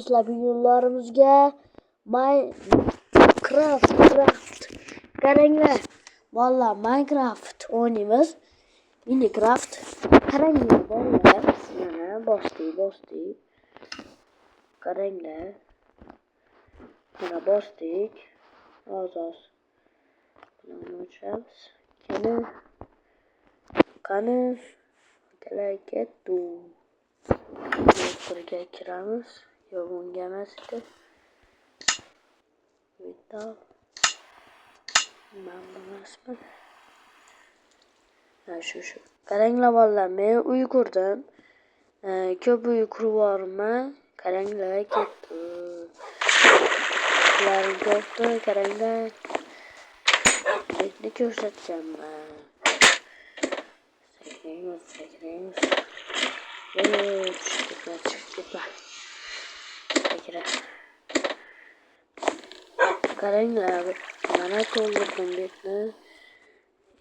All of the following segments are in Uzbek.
Arkadaşlar videolarımızga Minecraft qaranglar. Valla Minecraft oynaymiz. Minecraft qaranglar bolalar. Mana bosdik. Qaranglar. Mana bosdik. Oz. Buni o'chiramiz. Qani ketdi. Birga kiramiz. Yo'q, unga emas edi. Bitta. Men emasman. Shu. Qaranglar bolalar, men uy qurdim. Ko'p uy qurib yuborman. Qaranglar ketdi. Ularni ko'pdi, qaranglar. Betni ko'rsatganman. Sakraymiz. Chiqib. Qaranglar, mana to'ldirdim betni.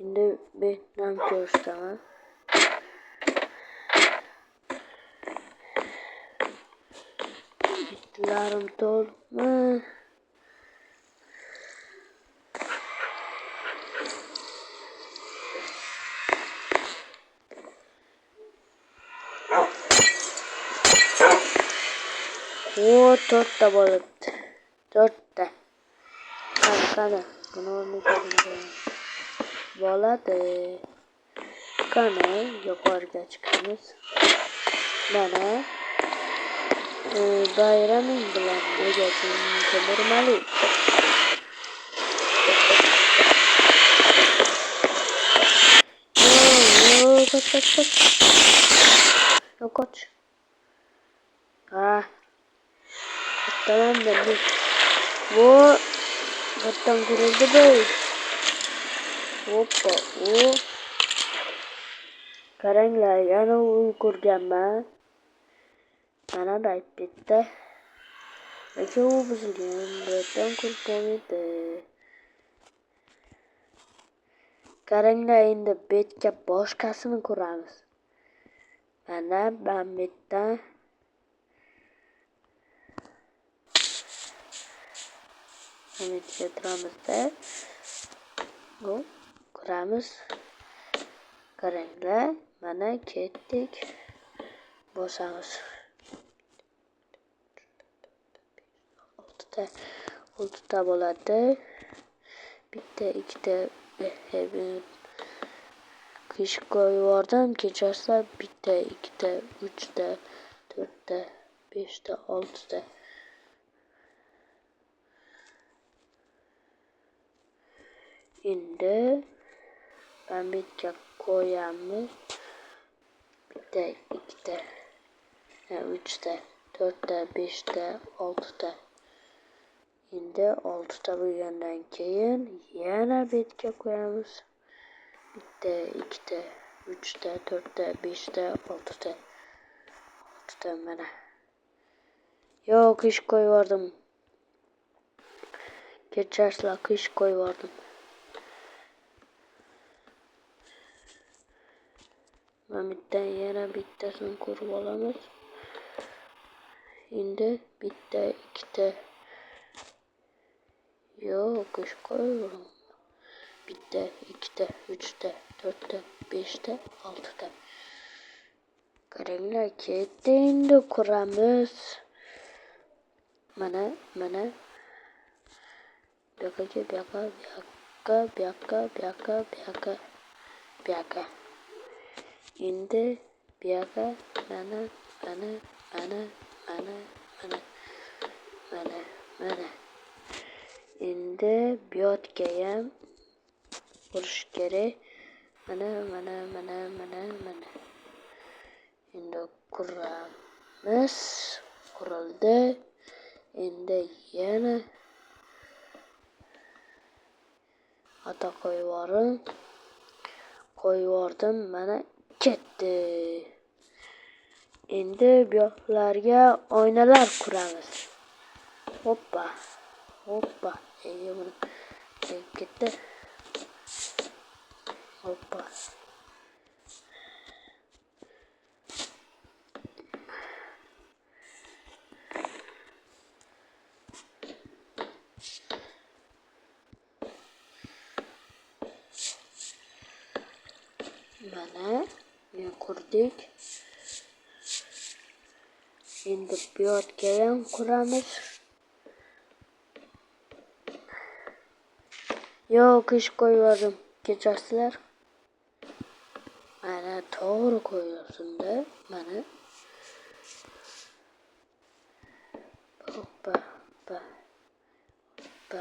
Endi betni ham ko'rsataman. Betlarim to'lmi? To'rtta bo'libdi. To'rtta. Qani. Buni o'rnatib bo'ladi. Qani, yuqoriga chiqamiz. Mana bayraming bilan negating ko'mirmali. Qoch. Tamam dedi. Bu battan kırıldı bey. Hoppa. Qaranglar, yana uy qurganman. Mana bayt bitta. Lekin u buzilgan. Battan qurib bo'lmaydi. Qaranglar, endi betga boshqasini quramiz. Mana bittan getiramiz-da. Quramiz. Qaranglar, mana ketdik. Bosamiz. 6ta bo'ladi. Bitta, ikkita qish qo'yib yubordim. Kechasizlar, bitta, ikkita, 3ta, 4ta, 5ta, 6ta. Endi ben bitga qo'yamiz. Bitta, ikkita, 3ta, 4ta, 5ta, 6ta. Endi 6ta bo'lgandan keyin yana bitga qo'yamiz. Bitta, ikkita, 3ta, 4ta, 5ta, 6ta. 6ta mana. Yo'q, qish qo'yib yubordim. Kechasizlar, qish qo'yib yubordim. Bittan yana bittasini qurib olamiz. Endi bitta, ikkita. Yo'q, qish qo'yib. Bitta, ikkita, 3ta, 4ta, 5ta, 6ta. Qaranglar, ketdi, endi quramiz. Mana. Bu yoqqa. Endi bu yoqqa mana. Endi bu yoqqa ham qurish kerak. Mana. Endi quramiz. Qurildi. Endi yana ata qo'yib yubordim. Mana ketdi. Endi bu yoqlarga oynalar quramiz. Hoppa. Buni ketdi. Hoppa. Mana qurdik. Endi bu yerga ham quramiz. Yo'q, ish qo'ymadim. Kechasizlar. Mana to'g'ri qo'yyorsin-da. Mana. Hoppa, hoppa, hoppa.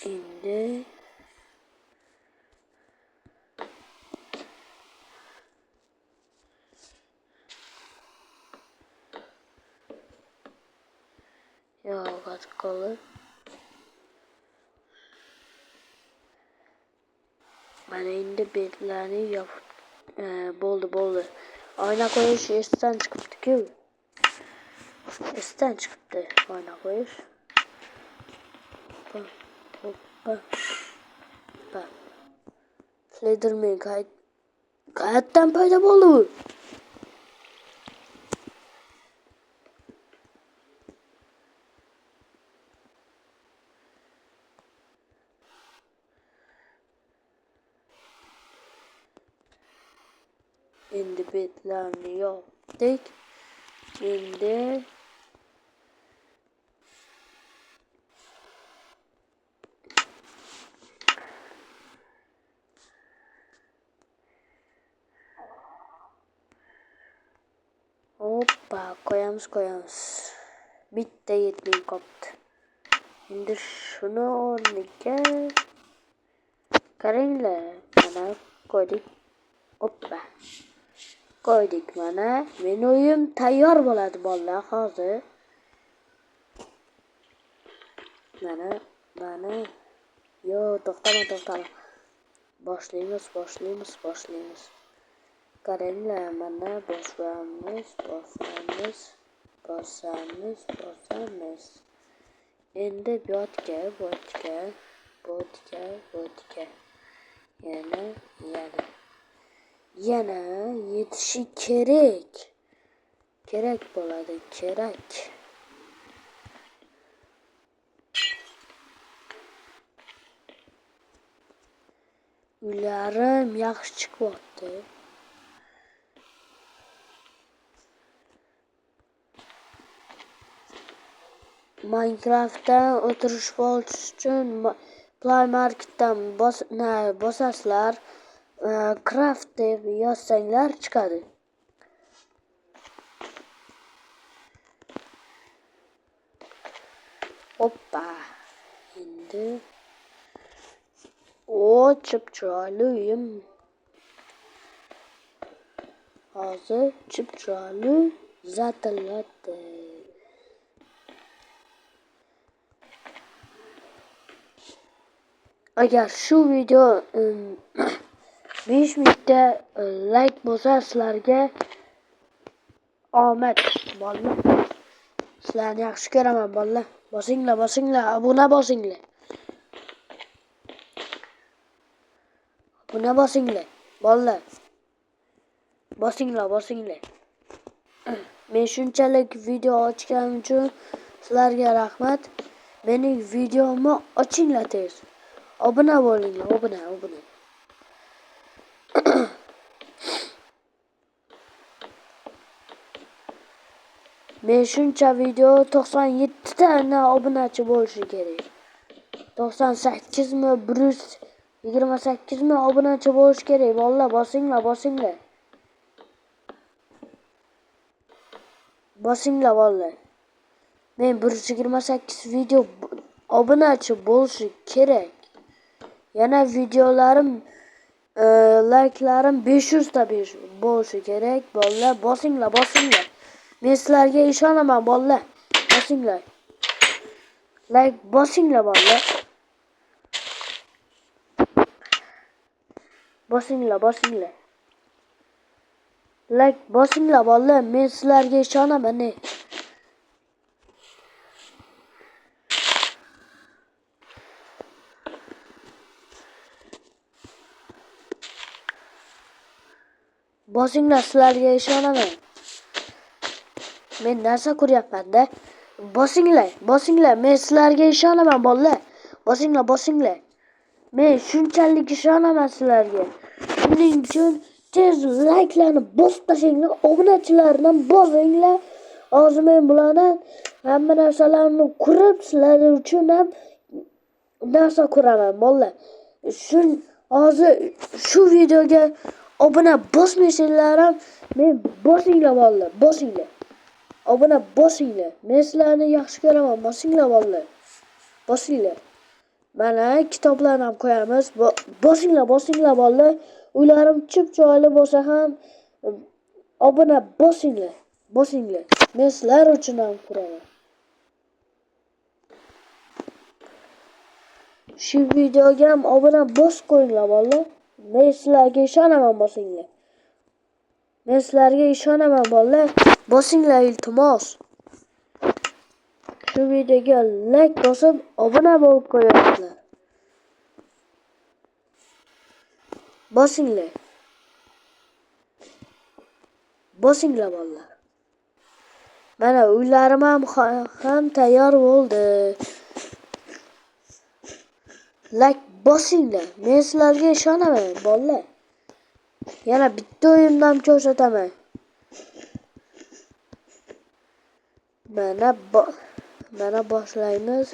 Endi yo'q, qoldi. Mana endi betlarni yopib bo'ldi. Oyna qo'yish esdan chiqibdi-ku. Esdan chiqibdi oyna qo'yish. Hoppa. Slenderman qayerdan paydo bo'ldi u? Endi betlarni yopdik. Endi hoppa qo'yamiz. Bitta yetmay qopti. Endi shuni o'rniga qaranglar. Mana qo'ydik. Hoppa. Qo'ydik mana. Men o'yim tayyor bo'ladi bolalar hozir. Mana. Yo, to'xtama. Boshlaymiz. Qaranglar, mana bosamiz. Endi bu yerga. Yana yetishi kerak. Kerak bo'ladi. Uylarim yaxshi chiqyapti. Minecraft'da o'tirish bo'lish uchun Play Marketdan bosasizlar. Craft deb yozsanglar chiqadi. Hoppa. Endi chip-chiroyli uyim. Hozir chip-chiroyli zatillatdi. Agar shu video 5 mingta like bo'lsa, sizlarga omad bolalar. Sizlarni yaxshi ko'raman bolalar. Bosinglar, obuna bosinglar. Buna bosinglar, bolalar. Bosinglar. Men shunchalik video ochganim uchun sizlarga rahmat. Mening videomni ochinglar tez. Obuna bo'linglar, obuna. Men shuncha video 97 ta obunachi bo'lishi kerak. 98 mi, 128 mi obunachi bo'lishi kerak. Bolalar, bosinglar. Bosinglar bolalar. Men 128 video obunachi bo'lishi kerak. Yana videolarim like'larim 500 ta bo'lishi kerak. Bolalar, bosinglar. Men sizlarga ishonaman bolalar. Bosinglar. Like bosinglar bolalar. Bosinglar. Like bosinglar bolalar. Men sizlarga ishonaman. bosinglar, sizlarga ishonaman. Men narsa ko'ryapman-da. Bosinglar, men sizlarga ishonaman bolalar. Bosinglar. Men shunchalik ishonaman sizlarga. Shuning uchun tez like'larni bosib tashinglar, obunachilarni bosinglar. Hozir men bularni hamma narsalarni ko'rib, sizlar uchun ham narsa ko'raman bolalar. Hozir shu videoga obuna bosmaysizlar ham, men bosinglar bolalar, bosinglar. Obuna bosinglar. Men sizlarni yaxshi ko'raman, bosinglar bolalar. Bosinglar. Mana kitoblarni ham qo'yamiz. Bosinglar bolalar. Uylarim chip-chiroyli bo'lsa ham obuna bosinglar. Men sizlar uchun ham ko'raman. Shu videoga ham obuna bosib qo'yinglar bolalar. Men sizlarga ishonaman, bosinglar. Men sizlarga ishonaman bolalar. Bosinglar iltimos. Shu videoga like bosib, obuna bo'lib qo'yinglar. Bosinglar bolalar. Mana uylarim ham tayyor bo'ldi. Like bosinglar. Men sizlarga ishonaman bolalar. Yana bitta o'yindan ko'rsataman. Mana boshlaymiz.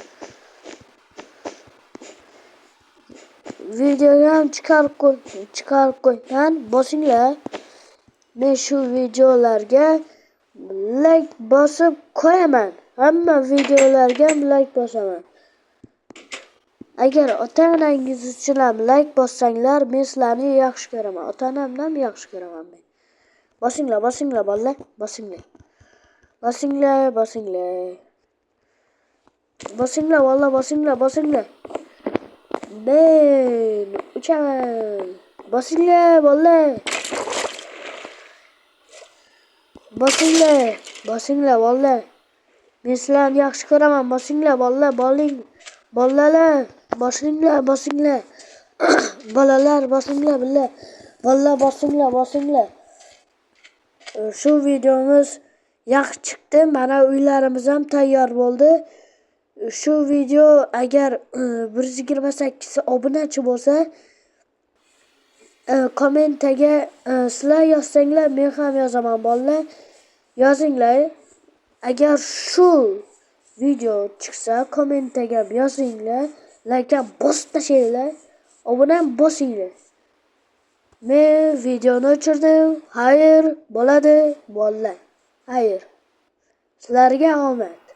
Videoga ham chiqarib qo'ygan. Bosinglar. Men shu videolarga like bosib qo'yaman. Hamma videolarga like bosaman. Agar ota-onangiz uchun ham like bossanglar, men sizlarni yaxshi ko'raman. Ota-onamni ham yaxshi ko'raman men. Bosinglar bolalar, bosinglar. Bosinglar vallah, bosinglar. Men uchaman. Bosinglar bolalar. Bosinglar bolalar. Men sizlarni yaxshi ko'raman. Bosinglar bolalar, bolalar. Bosinglar. Bolalar bosinglar billah. Bolalar bosinglar. Shu videomiz yaxshi chiqdi. Mana uylarimiz ham tayyor bo'ldi. Shu video agar 128 obunachi bo'lsa, kommentaga sizlar yozsanglar, men ham yozaman bolalar. Yozinglar. Agar shu video chiqsa, kommentaga yozinglar, like bosib tashinglar, obuna bosinglar. Men videoni o'chirdim. Xayr bo'ladi bolalar. Xayr. Sizlarga omad.